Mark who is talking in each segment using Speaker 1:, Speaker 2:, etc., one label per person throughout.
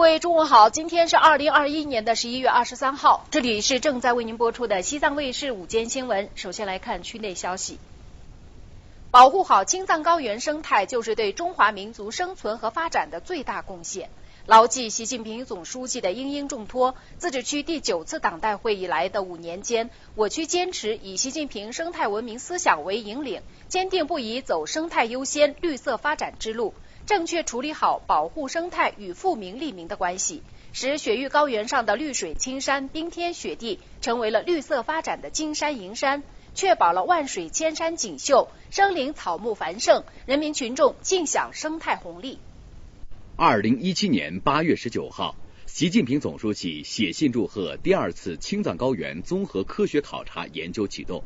Speaker 1: 位中午好，今天是2021年的11月23号，这里是正在为您播出的西藏卫视午间新闻。首先来看区内消息。保护好青藏高原生态，就是对中华民族生存和发展的最大贡献。牢记习近平总书记的殷殷重托，自治区第9次党代会以来的5年间，我区坚持以习近平生态文明思想为引领，坚定不移走生态优先、绿色发展之路，正确处理好保护生态与富民利民的关系，使雪域高原上的绿水青山、冰天雪地成为了绿色发展的金山银山，确保了万水千山锦绣、生灵草木繁盛，人民群众尽享生态红利。
Speaker 2: 2017年8月19号，习近平总书记写信祝贺第2次青藏高原综合科学考察研究启动，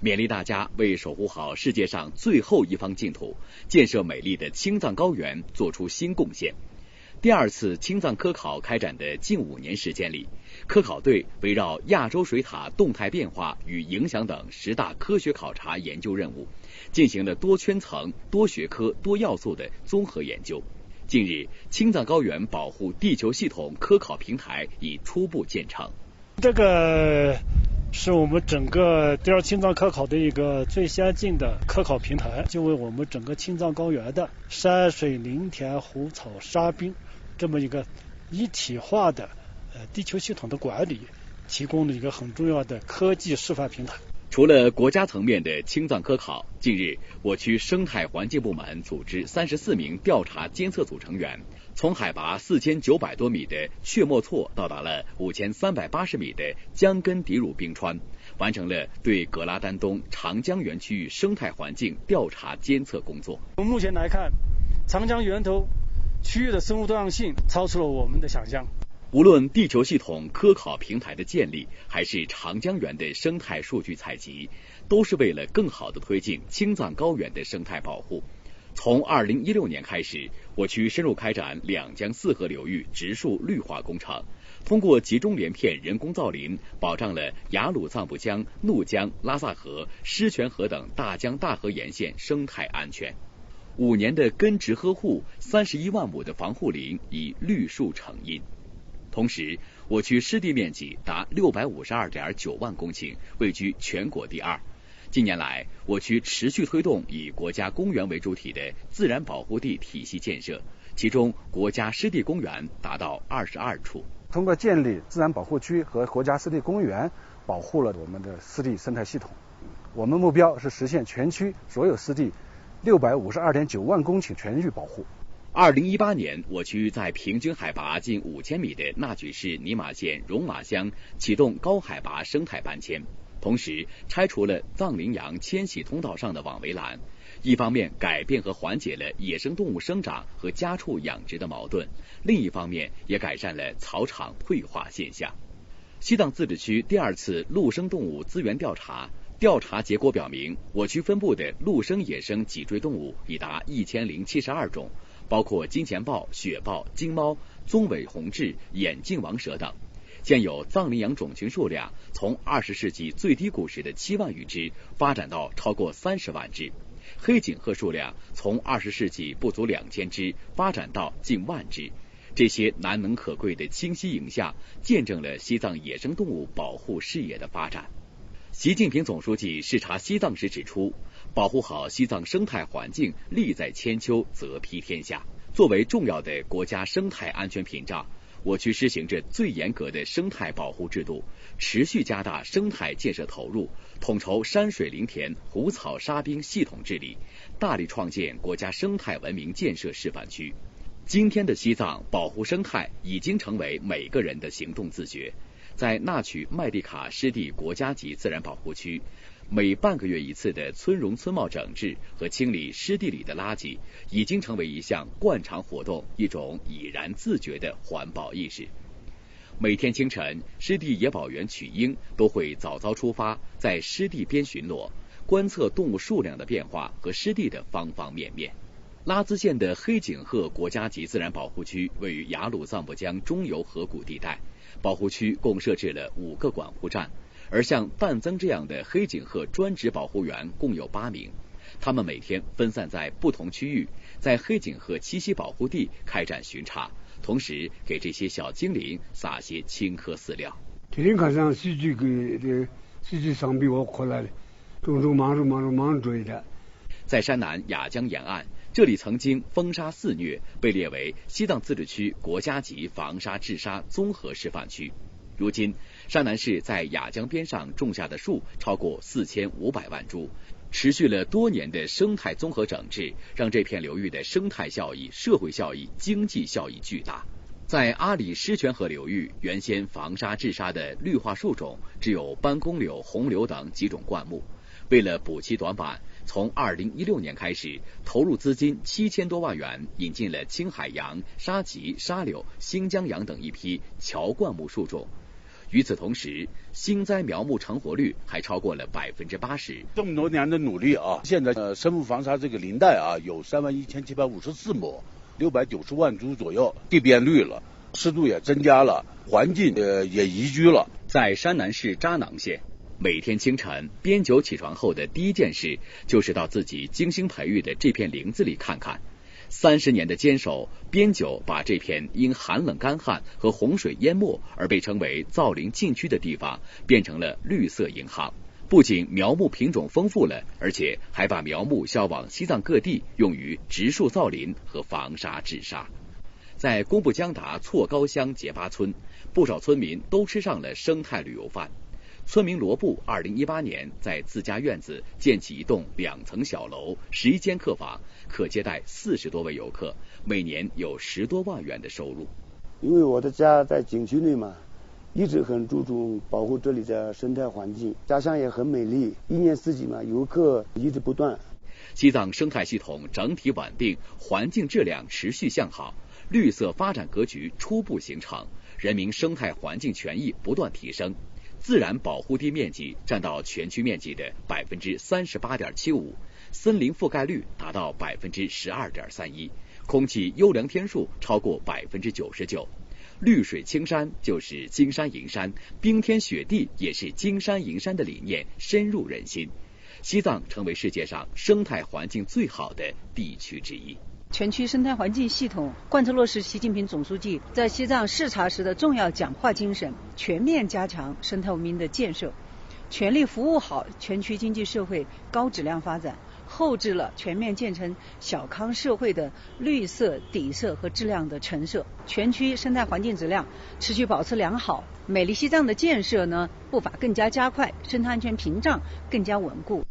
Speaker 2: 勉励大家为守护好世界上最后一方净土，建设美丽的青藏高原做出新贡献。第2次青藏科考开展的近5年时间里，科考队围绕亚洲水塔动态变化与影响等10大科学考察研究任务，进行了多圈层、多学科、多要素的综合研究。近日，青藏高原保护地球系统科考平台已初步建成。
Speaker 3: 这个是我们整个第2青藏科考的一个最先进的科考平台，就为我们整个青藏高原的山水林田湖草沙冰这么一个一体化的地球系统的管理提供了一个很重要的科技示范平台。
Speaker 2: 除了国家层面的青藏科考，近日我区生态环境部门组织34名调查监测组成员，从海拔4900多米的雀莫措到达了5380米的江根迪鲁冰川，完成了对格拉丹东长江源区域生态环境调查监测工作。
Speaker 3: 从目前来看，长江源头区域的生物多样性超出了我们的想象。
Speaker 2: 无论地球系统科考平台的建立，还是长江源的生态数据采集，都是为了更好地推进青藏高原的生态保护。从2016年开始，我区深入开展2江4河流域植树绿化工程，通过集中连片人工造林，保障了雅鲁藏布江、怒江、拉萨河、狮泉河等大江大河沿线生态安全。5年的根植呵护，31万亩的防护林以绿树成荫。同时，我区湿地面积达652.9万公顷，位居全国第2。近年来，我区持续推动以国家公园为主体的自然保护地体系建设，其中国家湿地公园达到22处。
Speaker 4: 通过建立自然保护区和国家湿地公园，保护了我们的湿地生态系统。我们目标是实现全区所有湿地652.9万公顷全域保护。
Speaker 2: 2018年，我区在平均海拔近5000米的纳曲市尼玛县戎马乡启动高海拔生态搬迁，同时拆除了藏羚羊迁徙通道上的网围栏，一方面改变和缓解了野生动物生长和家畜养殖的矛盾，另一方面也改善了草场退化现象。西藏自治区第2次陆生动物资源调查结果表明，我区分布的陆生野生脊椎动物已达1072种，包括金钱豹、雪豹、金猫、棕尾红雉、眼镜王蛇等。现有藏羚羊种群数量从20世纪最低谷时的7万余只发展到超过30万只，黑颈鹤数量从20世纪不足2000只发展到近万只。这些难能可贵的清晰影像，见证了西藏野生动物保护事业的发展。习近平总书记视察西藏时指出，保护好西藏生态环境，利在千秋，则披天下。作为重要的国家生态安全屏障，我区实行着最严格的生态保护制度，持续加大生态建设投入，统筹山水林田、湖草沙冰系统治理，大力创建国家生态文明建设示范区。今天的西藏，保护生态已经成为每个人的行动自觉。在纳曲麦地卡湿地国家级自然保护区，每半个月一次的村容村貌整治和清理湿地里的垃圾，已经成为一项惯常活动，一种已然自觉的环保意识。每天清晨，湿地野保员曲英都会早早出发，在湿地边巡逻，观测动物数量的变化和湿地的方方面面。拉孜县的黑颈鹤国家级自然保护区位于雅鲁藏布江中游河谷地带，保护区共设置了5个管护站，而像范增这样的黑颈鹤专职保护员共有8名，他们每天分散在不同区域，在黑颈鹤栖息保护地开展巡查，同时给这些小精灵撒些青稞饲料。
Speaker 5: 天天看上戏剧给这戏剧上比我回来的，忙追的。
Speaker 2: 在山南雅江沿岸，这里曾经风沙肆虐，被列为西藏自治区国家级防沙治沙综合示范区。如今，山南市在雅江边上种下的树超过4500万株，持续了多年的生态综合整治，让这片流域的生态效益、社会效益、经济效益巨大。在阿里狮泉河流域，原先防沙治沙的绿化树种只有斑公柳、红柳等几种灌木。为了补齐短板，从2016年开始，投入资金7000多万元，引进了青海杨、沙棘、沙柳、新疆杨等一批乔灌木树种。与此同时，新栽苗木成活率还超过了80%。
Speaker 6: 这么多年的努力啊，现在生物防沙这个林带啊，有31754亩，690万株左右，地变绿了，湿度也增加了，环境也宜居了。
Speaker 2: 在山南市扎囊县，每天清晨，边九起床后的第一件事就是到自己精心培育的这片林子里看看。30年的坚守，边九把这片因寒冷干旱和洪水淹没而被称为造林禁区的地方变成了绿色银行。不仅苗木品种丰富了，而且还把苗木销往西藏各地，用于植树造林和防沙治沙。在工布江达错高乡结巴村，不少村民都吃上了生态旅游饭。村民罗布2018年在自家院子建起一栋2层小楼，11间客房，可接待40多位游客，每年有10多万元的收入。
Speaker 7: 因为我的家在景区内嘛，一直很注重保护这里的生态环境，家乡也很美丽，一年四季嘛，游客一直不断。
Speaker 2: 西藏生态系统整体稳定，环境质量持续向好，绿色发展格局初步形成，人民生态环境权益不断提升。自然保护地面积占到全区面积的38.75%，森林覆盖率达到12.31%，空气优良天数超过99%。绿水青山就是金山银山，冰天雪地也是金山银山的理念深入人心。西藏成为世界上生态环境最好的地区之一。
Speaker 8: 全区生态环境系统贯彻落实习近平总书记在西藏视察时的重要讲话精神，全面加强生态文明的建设，全力服务好全区经济社会高质量发展，厚植了全面建成小康社会的绿色底色和质量的陈设，全区生态环境质量持续保持良好，美丽西藏的建设呢步伐更加加快，生态安全屏障更加稳固。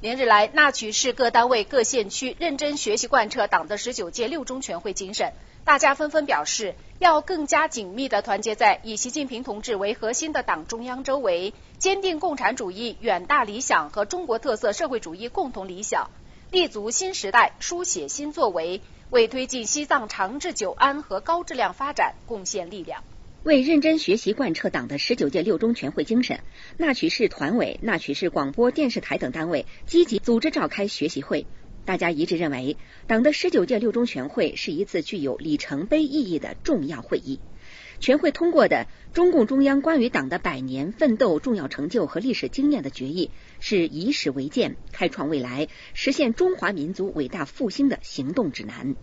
Speaker 1: 连日来，纳曲市各单位各县区认真学习贯彻党的19届六中全会精神，大家纷纷表示要更加紧密地团结在以习近平同志为核心的党中央周围，坚定共产主义远大理想和中国特色社会主义共同理想，立足新时代，书写新作为，为推进西藏长治久安和高质量发展贡献力量。
Speaker 9: 为认真学习贯彻党的19届六中全会精神，纳曲市团委、纳曲市广播电视台等单位积极组织召开学习会。大家一致认为，党的19届六中全会是一次具有里程碑意义的重要会议。全会通过的中共中央关于党的100年奋斗重要成就和历史经验的决议，是以史为鉴，开创未来，实现中华民族伟大复兴的行动指南，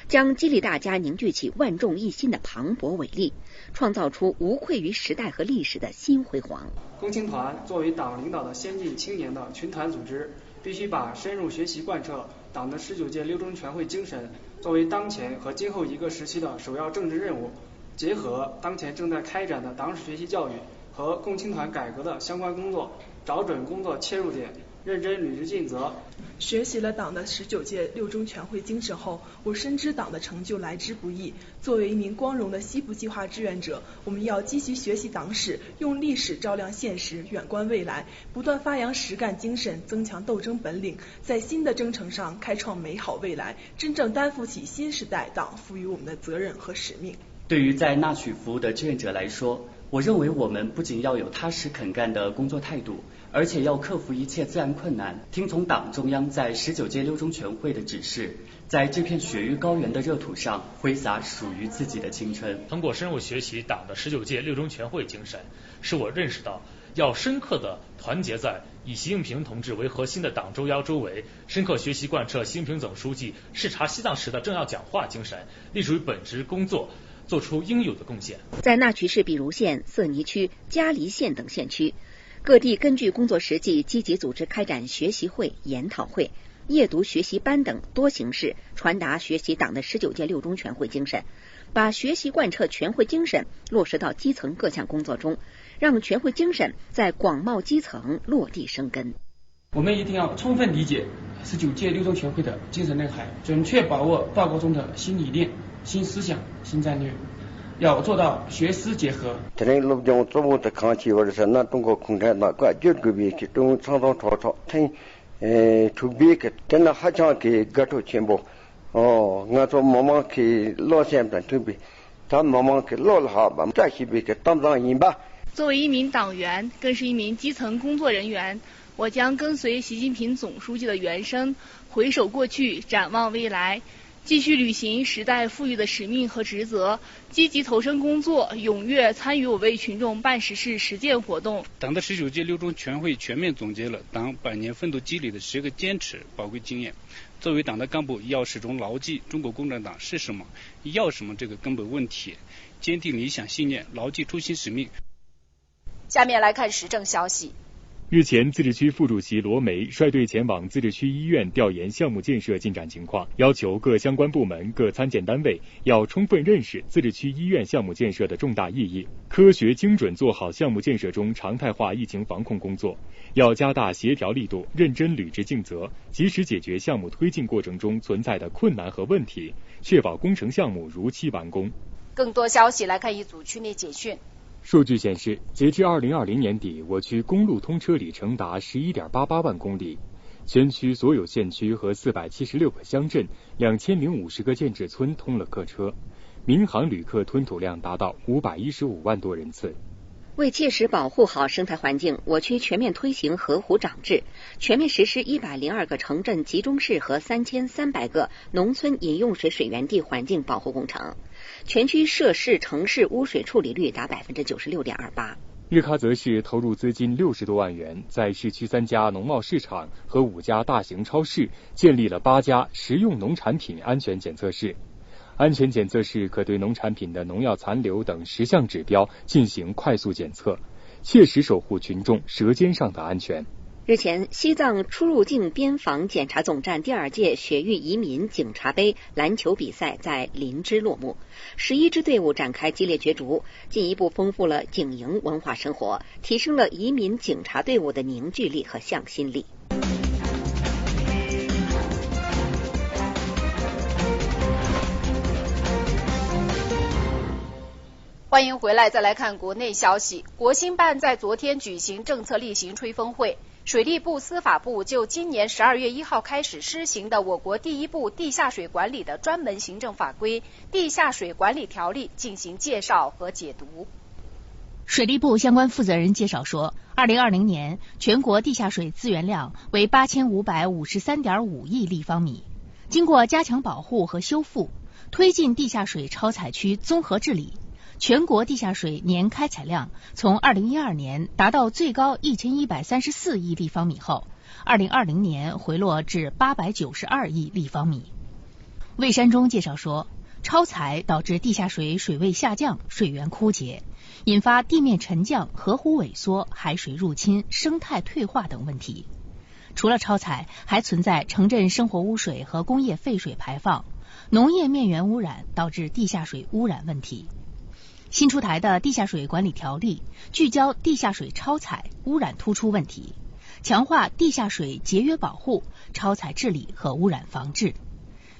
Speaker 9: 将激励大家凝聚起万众一心的磅礴伟力，创造出无愧于时代和历史的新辉煌。
Speaker 10: 共青团作为党领导的先进青年的群团组织，必须把深入学习贯彻党的19届六中全会精神作为当前和今后一个时期的首要政治任务，结合当前正在开展的党史学习教育和共青团改革的相关工作，找准工作切入点，认真履职尽责。
Speaker 11: 学习了党的19届六中全会精神后，我深知党的成就来之不易。作为一名光荣的西部计划志愿者，我们要积极学习党史，用历史照亮现实，远观未来，不断发扬实干精神，增强斗争本领，在新的征程上开创美好未来，真正担负起新时代党赋予我们的责任和使命。
Speaker 12: 对于在纳曲服务的志愿者来说，我认为我们不仅要有踏实肯干的工作态度，而且要克服一切自然困难，听从党中央在19届六中全会的指示，在这片雪域高原的热土上挥洒属于自己的青春。
Speaker 13: 通过深入学习党的19届六中全会精神，使我认识到要深刻地团结在以习近平同志为核心的党中央周围，深刻学习贯彻习近平总书记视察西藏时的重要讲话精神，立足于本职工作，做出应有的贡献。
Speaker 9: 在纳曲市比如县、色尼区、嘉黎县等县区，各地根据工作实际，积极组织开展学习会、研讨会、夜读学习班等多形式，传达学习党的19届六中全会精神，把学习贯彻全会精神落实到基层各项工作中，让全会精神在广袤基层落地生根。
Speaker 10: 我们一定要充分理解19届六中全会的精神内涵，准确把握报告中的新理念、新思想、新战略，要做到学思结合。
Speaker 7: 中国共产党各阶级集中创造创造成筹备个真的还想给各种全部我做慢慢给老先生筹备，咱慢慢给老了好吧，再去给当当赢吧。
Speaker 14: 作为一名党员，更是一名基层工作人员，我将跟随习近平总书记的原声，回首过去，展望未来，继续履行时代赋予的使命和职责，积极投身工作，踊跃参与我为群众办实事实践活动。
Speaker 15: 党的19届六中全会全面总结了党100年奋斗积累的10个坚持宝贵经验。作为党的干部，要始终牢记中国共产党是什么、要什么这个根本问题，坚定理想信念，牢记初心使命。
Speaker 1: 下面来看时政消息。
Speaker 16: 日前，自治区副主席罗梅率队前往自治区医院调研项目建设进展情况，要求各相关部门、各参建单位要充分认识自治区医院项目建设的重大意义，科学精准做好项目建设中常态化疫情防控工作，要加大协调力度，认真履职尽责，及时解决项目推进过程中存在的困难和问题，确保工程项目如期完工。
Speaker 1: 更多消息来看一组区内简讯。
Speaker 16: 数据显示，截至2020年底，我区公路通车里程达11.88万公里，全区所有县区和476个乡镇、2050个建制村通了客车，民航旅客吞吐量达到515万多人次。
Speaker 9: 为切实保护好生态环境，我区全面推行河湖长制，全面实施102个城镇集中式和3300个农村饮用水水源地环境保护工程，全区涉市城市污水处理率达96.28%。
Speaker 16: 日喀则市投入资金60多万元，在市区3家农贸市场和5家大型超市建立了8家食用农产品安全检测室。安全检测室可对农产品的农药残留等10项指标进行快速检测，切实守护群众舌尖上的安全。
Speaker 9: 日前，西藏出入境边防检查总站第2届雪域移民警察杯篮球比赛在林芝落幕，11支队伍展开激烈角逐，进一步丰富了警营文化生活，提升了移民警察队伍的凝聚力和向心力。
Speaker 1: 欢迎回来，再来看国内消息。国新办在昨天举行政策例行吹风会，水利部、司法部就今年12月1号开始施行的我国第一部地下水管理的专门行政法规《地下水管理条例》进行介绍和解读。
Speaker 17: 水利部相关负责人介绍说，2020年全国地下水资源量为8553.5亿立方米，经过加强保护和修复，推进地下水超采区综合治理，全国地下水年开采量从2012年达到最高1134亿立方米后，2020年回落至892亿立方米。魏山中介绍说，超采导致地下水水位下降、水源枯竭，引发地面沉降、河湖萎缩、海水入侵、生态退化等问题。除了超采，还存在城镇生活污水和工业废水排放、农业面源污染导致地下水污染问题。新出台的地下水管理条例聚焦地下水超采、污染突出问题，强化地下水节约保护、超采治理和污染防治，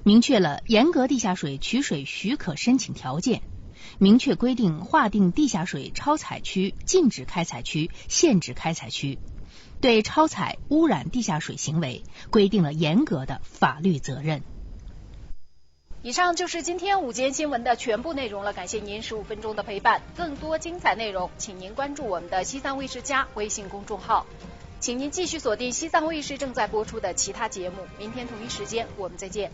Speaker 17: 明确了严格地下水取水许可申请条件，明确规定划定地下水超采区、禁止开采区、限制开采区，对超采、污染地下水行为规定了严格的法律责任。
Speaker 1: 以上就是今天午间新闻的全部内容了，感谢您15分钟的陪伴。更多精彩内容，请您关注我们的西藏卫视加微信公众号。请您继续锁定西藏卫视正在播出的其他节目，明天同一时间我们再见。